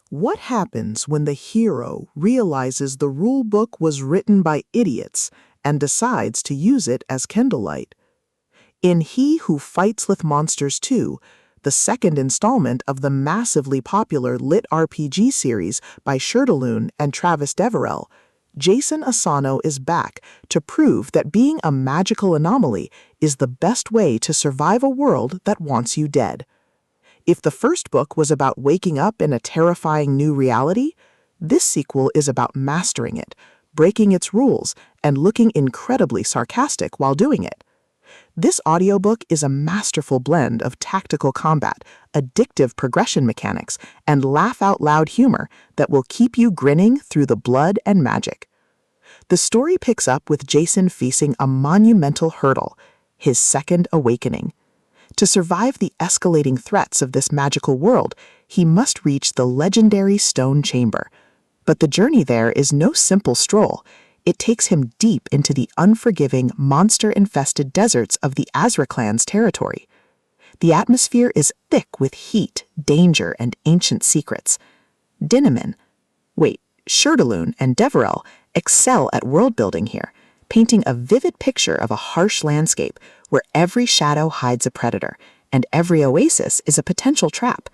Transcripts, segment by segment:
What happens when the hero realizes the rule book was written by idiots and decides to use it as kindlelight? In He Who Fights with Monsters 2, the second installment of the massively popular LitRPG series by Shirtaloon and Travis Deverell, Jason Asano is back to prove that being a magical anomaly is the best way to survive a world that wants you dead. If the first book was about waking up in a terrifying new reality, this sequel is about mastering it, breaking its rules, and looking incredibly sarcastic while doing it. This audiobook is a masterful blend of tactical combat, addictive progression mechanics, and laugh-out-loud humor that will keep you grinning through the blood and magic. The story picks up with Jason facing a monumental hurdle, his second awakening. To survive the escalating threats of this magical world, he must reach the legendary Stone Chamber. But the journey there is no simple stroll. It takes him deep into the unforgiving, monster-infested deserts of the Asra clan's territory. The atmosphere is thick with heat, danger, and ancient secrets. Shirtaloon and Deverell excel at world-building here, painting a vivid picture of a harsh landscape where every shadow hides a predator, and every oasis is a potential trap.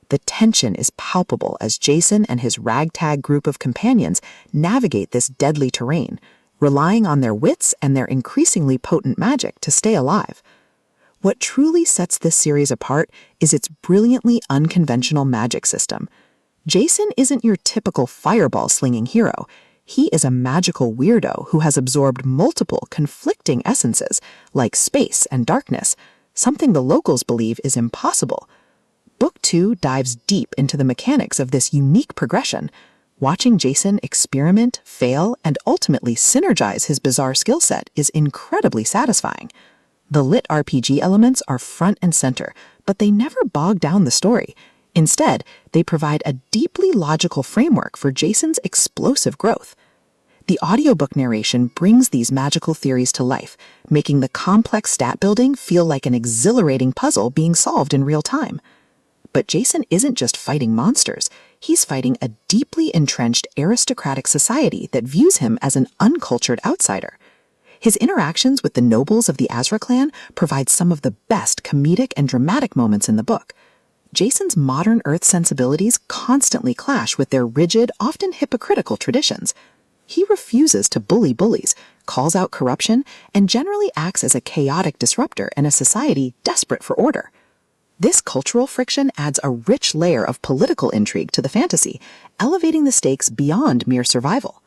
The tension is palpable as Jason and his ragtag group of companions navigate this deadly terrain, relying on their wits and their increasingly potent magic to stay alive. What truly sets this series apart is its brilliantly unconventional magic system. Jason isn't your typical fireball-slinging hero. He is a magical weirdo who has absorbed multiple conflicting essences, like space and darkness, something the locals believe is impossible. Book 2 dives deep into the mechanics of this unique progression. Watching Jason experiment, fail, and ultimately synergize his bizarre skill set is incredibly satisfying. The LitRPG elements are front and center, but they never bog down the story. Instead, they provide a deeply logical framework for Jason's explosive growth. The audiobook narration brings these magical theories to life, making the complex stat building feel like an exhilarating puzzle being solved in real time. But Jason isn't just fighting monsters. He's fighting a deeply entrenched aristocratic society that views him as an uncultured outsider. His interactions with the nobles of the Asra clan provide some of the best comedic and dramatic moments in the book. Jason's modern Earth sensibilities constantly clash with their rigid, often hypocritical traditions. He refuses to bully bullies, calls out corruption, and generally acts as a chaotic disruptor in a society desperate for order. This cultural friction adds a rich layer of political intrigue to the fantasy, elevating the stakes beyond mere survival.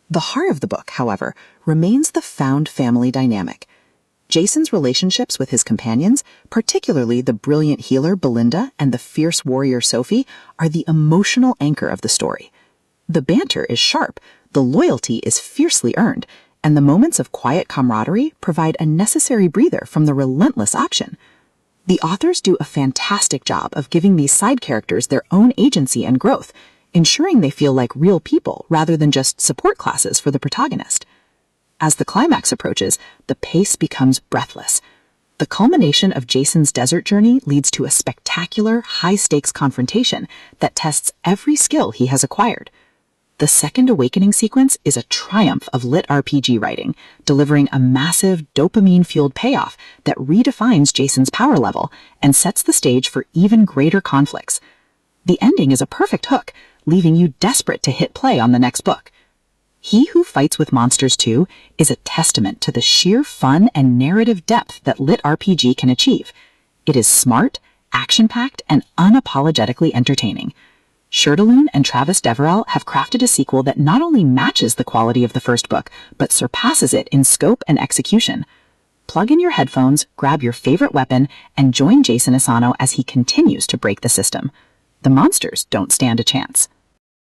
The heart of the book, however, remains the found family dynamic. Jason's relationships with his companions, particularly the brilliant healer Belinda and the fierce warrior Sophie, are the emotional anchor of the story. The banter is sharp, the loyalty is fiercely earned, and the moments of quiet camaraderie provide a necessary breather from the relentless action. The authors do a fantastic job of giving these side characters their own agency and growth, ensuring they feel like real people rather than just support classes for the protagonist. As the climax approaches, the pace becomes breathless. The culmination of Jason's desert journey leads to a spectacular, high-stakes confrontation that tests every skill he has acquired. The second awakening sequence is a triumph of LitRPG writing, delivering a massive, dopamine-fueled payoff that redefines Jason's power level and sets the stage for even greater conflicts. The ending is a perfect hook, leaving you desperate to hit play on the next book. He Who Fights with Monsters 2 is a testament to the sheer fun and narrative depth that LitRPG can achieve. It is smart, action-packed, and unapologetically entertaining. Shirtaloon and Travis Deverell have crafted a sequel that not only matches the quality of the first book, but surpasses it in scope and execution. Plug in your headphones, grab your favorite weapon, and join Jason Asano as he continues to break the system. The monsters don't stand a chance.